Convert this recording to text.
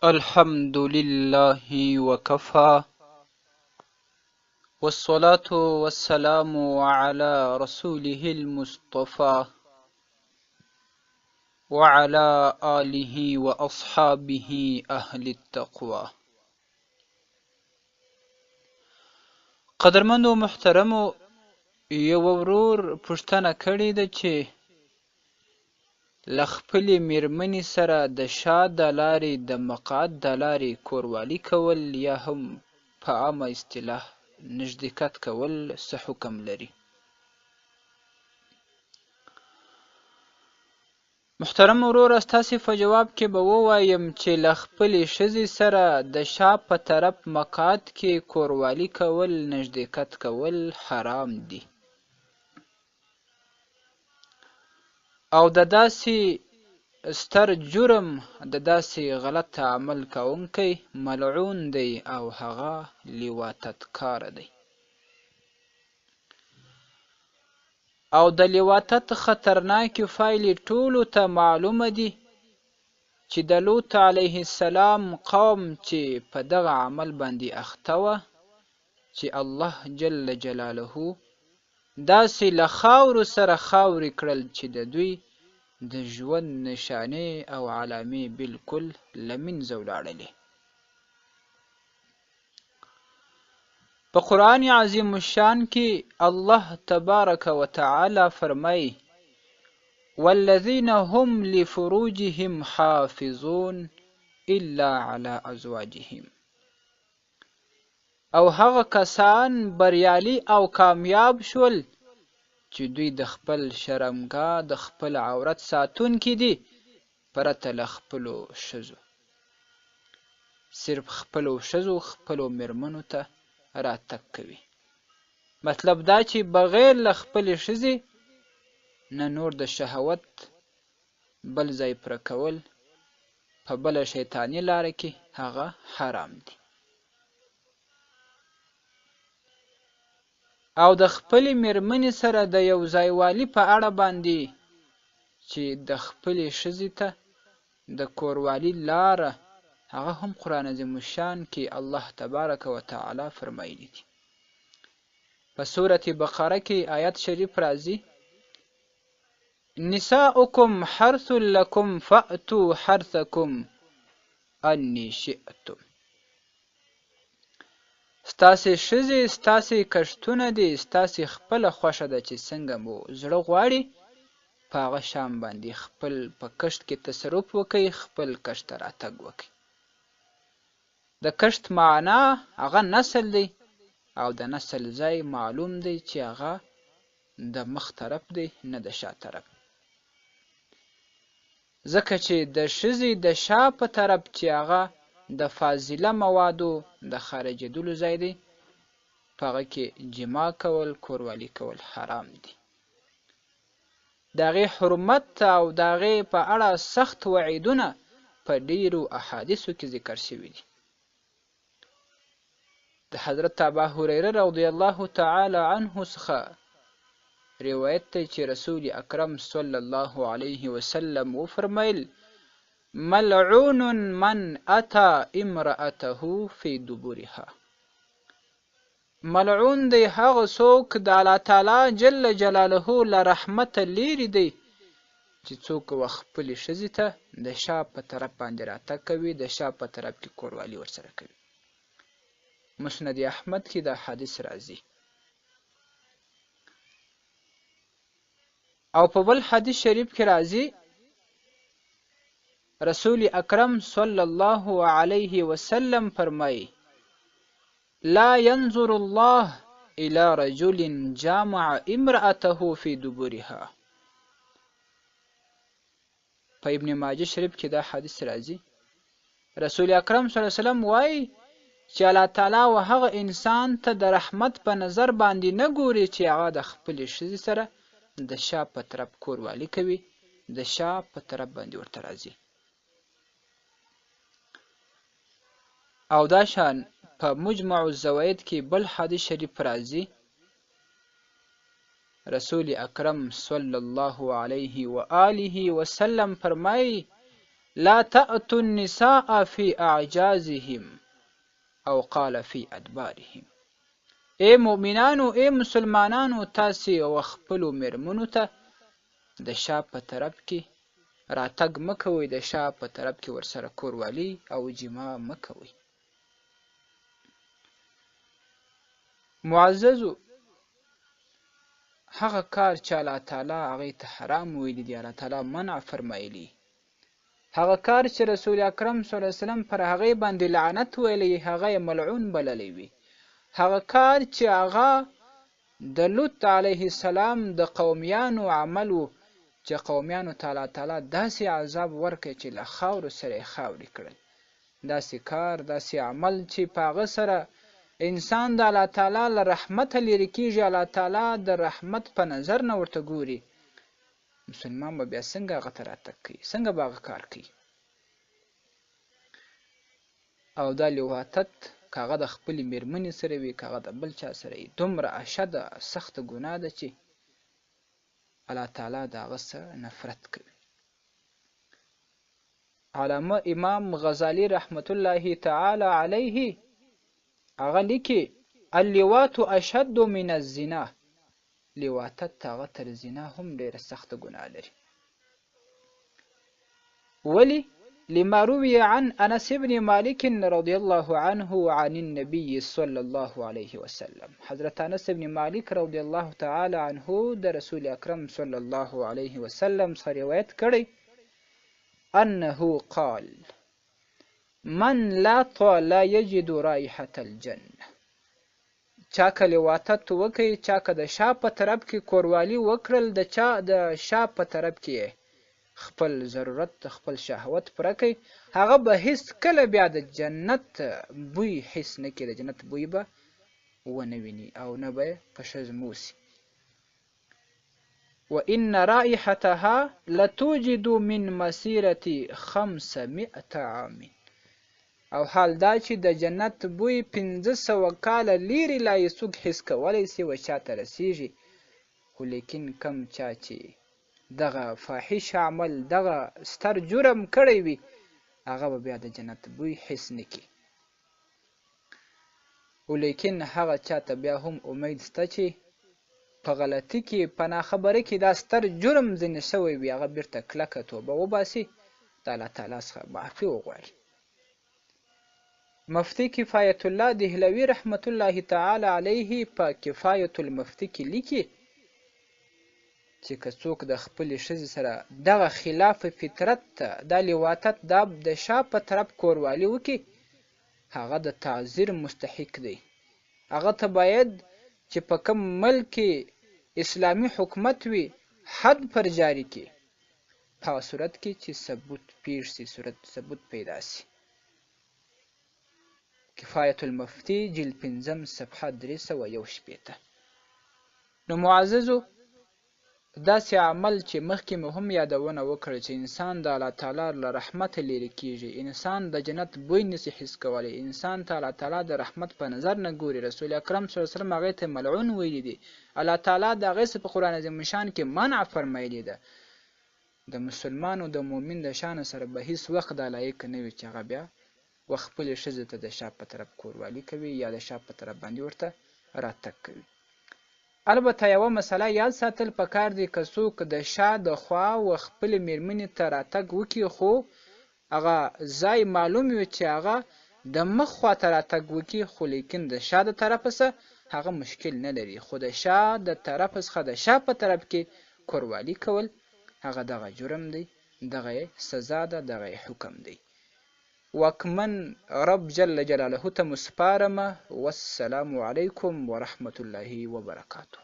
الحمد لله وكفى والصلاة والسلام على رسوله المصطفى وعلى آله وأصحابه أهل التقوى. قدرمنو محترمو، یو ورور پوښتنه کړې ده چې له خپلې میرمنې سره د شا د لارې د مقعد د لارې کوروالي کول یا هم په عامه اصطلاح نژدېکت کول څه حکم لري؟ محترم وروره، ستاسې په جواب کې به ووایم چې له خپلې ښځې سره د شا په طرف مقعد کې کوروالي کول، نژدېکت کول حرام دي، او د داسې ستر جرم، د داسې غلط عمل کوونکی ملعون دی او هغه لواطت کار دی. او د لواطت خطرناکې پایلې ټولو ته معلومه دي چې د لوط علیه السلام قوم چې په دغه عمل باندې اخته وه، چې الله جل جلاله داسې له خاورو سره خاورې کړل چې د دوی د ژوند نشانې او علامې بالکل له منځه ولاړلې. په قرآن عظیم الشان کې الله تبارک وتعالی فرمایي: والذین هم لفروجهم حافظون الا علی ازواجهم. او هغه کسان بریالي او کامیاب شول چې دوی د خپل شرمګاه، د خپل عورت ساتونکي دي، پرته له خپلو ښځو. صرف خپلو ښځو خپلو میرمنو ته راتګ کوي. مطلب دا چې بغیر له خپلې ښځې نه نور د شهوت بل ځای پوره کول په بله شیطاني لاره کې هغه حرام دي. او د خپلې میرمنې سره د یو ځایوالي په اړه باندې چې د خپلې ښځې ته د کوروالي لاره، هغه هم قرآن عظیم الشان کې الله تبارک وتعالی فرمایلی دي. په سورة بقره کې آیت شریف راځي: نساؤکم حرث لکم فأتوا حرثکم انی شئتم. ستاسې ښځې ستاسې کښتونه دي، ستاسې خپله خوښه ده چې څنګه مو زړه غواړي په هغه شان باندې خپل په کښت کې تصرف وکئ، خپل کښت ته راتګ وکئ. د کښت معنا هغه نسل دی، او د نسل ځای معلوم دی چې هغه د مخ طرف دی، نه د شا طرف. ځکه چې د ښځې د شا په طرف چې هغه د فاضله موادو د خارجېدلو ځای دی، په هغه کې جما کول، کوروالي کول حرام دي. د هغې حرمت او د هغې په اړه سخت وعیدونه په ډیرو احادیثو کې ذکر شوي دي. د حضرت ابا هریره رضی الله تعالی عنه څخه روایت دی چې رسول اکرم صلی الله علیه وسلم وفرمیل: ملعون من اتی امرأته فی دبرها. ملعون دی هغه څوک د الله تعالی جل جلاله له رحمته لیرې دی چې څوک خپلې ښځې ته د شا په طرف باندې راتګ کوي، د شا په طرف کې کوروالي ورسره کوي. مسند احمد کې دا حدیث راځي. او په بل حدیث شریف کې راځي، رسول اکرم صلی الله علیه وسلم فرمایي: لا ينظر الله الى رجل جامع امرأته في دبرها. په ابن ماجه شریف کې دا حدیث راځي. رسول اکرم صلی الله علیه وسلم وایي چې الله تعالی و هغه انسان ته د رحمت په نظر باندې نه ګوري چې هغه د خپلې ښځې سره د شا په طرف کوروالي کوي، د شا په طرف باندې ورته راځي. او دا شان په مجمع الزوائد کې بل حدیث شریف راځي. رسول اکرم صلی الله علیه و آله وسلم فرمایي: لا تأتوا النساء في اعجازهم او قال في ادبارهم. ای مؤمنانو، ای مسلمانانو، تاسې خپلو میرمنو ته د شا په طرف کې راتګ مه کوئ، د شا په طرف کې ورسره کوروالي او جماع مه کوئ. معززو، هغه کار چې الله تعالی هغې ته حرام ویلي دي، الله تعالی منع فرمایلي، هغه کار چې رسول اکرم صلی الله علیه وسلم پر هغې باندې لعنت ویلی، هغه یې ملعون بللی وي، هغه کار چې هغه د لوط علیه السلام د قومیانو عمل و، چې قومیانو ته الله تعالی داسې عذاب ورکړی چې له خاورو سره یې خاورې کړل. داسې کار، داسې عمل چې په هغه سره انسان د الله تعالی له رحمته لرې کېږي، الله تعالی د رحمت په نظر نه ورته ګوري، مسلمان به بیا څنګه هغه ته راتګ کوي، څنګه به هغه کار کوي؟ او دا لواطت که هغه د خپلې میرمنې سره وي، که هغه د بل چا سره وي، دومره اشده سخته ګناه ده چې الله تعالی د هغه څخه نفرت کوي. علامه امام غزالی رحمت الله تعالی علیه هغه لیکي اللواط اشد من الزنا، لواطت هغه تر زنا هم ډېره سخته ګناه لري. ولې؟ لما روي عن انس بن مالک رضی الله عنه عن النبي صلی الله علیه وسلم، حضرت انس بن مالک رضی الله تعالی عنه د رسول اکرم صلی الله علیه وسلم څخه روایت کړی، انه قال من لاط لا یجد رائحة الجنه، چا که لواطت وکړي، چا که د شا په طرف کې کوروالي وکړل، د چا د شا په طرف کې خپل ضرورت، خپل شهوت پوره کوي، هغه به هیڅ کله بیا د جنت بوی حس نه کوي، د جنت بوی به ونه ویني او نه به په ښځمو وسي. وإن رائحتها لتوجد من مسيرة 500 عام، او حال دا چې د جنت بوی 500 کاله لیرې لا یې څوک حس کولی سي و چا ته رسیږي، خو لیکن کم چا چې دغه فاحش عمل، دغه ستر جرم کړی وي، هغه به بیا د جنت بوی حس نه کړي. خو لیکن هغه چا ته بیا هم امید شته چې په غلطي کې، په ناخبرۍ کې دا ستر جرم ځینې شوی وي، هغه بیرته کلکه توبه وباسي، د الله تعالی څخه معافي وغواړي. مفتی کفایت الله دهلوي رحمت الله تعالی علیه په کفایت المفتی کې لیکي چې که څوک د خپلې ښځې سره دغه خلاف فطرت ته دا لواطت، دا د شا په طرف کوروالي وکړي، هغه د تعذیر مستحق دی. هغه ته باید چې په کوم ملک کې اسلامي حکومت وي حد پر جاری کړي، په هغه صورت کې چې ثبوت پیښ سي، ثبوت پیدا سي. کفایت المفتی جلد 5 صفحه 361. نو معززو، داسې عمل چې مخکې مو هم یادونه وکړه چې انسان د الله تعالی له رحمته لرې کېږي، انسان د جنت بوی نسي حس کولی، انسان ته الله تعالی د رحمت په نظر نه ګوري، رسول اکرم صلی الله علیه وسلم هغې ته ملعون ویلي دي، الله تعالی د هغې څخه په قرآن عظیم شان کې منع فرمایلي ده. د مسلمان او د مؤمن د شان سره به هیڅ وخت دا لایق نه وي چې هغه بیا و خپلې ښځې ته د شا په طرف کوروالي کوي یا د شا په طرف باندې ورته راتګ کوي. البته یوه مسله یاد ساتل پکار دی، که څوک د شا د خوا و خپلې میرمنې ته راتګ وکړي، خو هغه ځای معلوم وي چې هغه د مخ خوا ته راتګ وکړي، خو لیکن د شا د طرفه څخه هغه مشکل نه لري، خو د شا د طرفه څخه د شا په طرف کې کوروالي کول، هغه دغه جرم دی، دغه سزا ده، دغه حکم دی. واکمن رب جل جلاله ته مو سپارمه. والسلام علیکم ورحمة الله وبرکاته.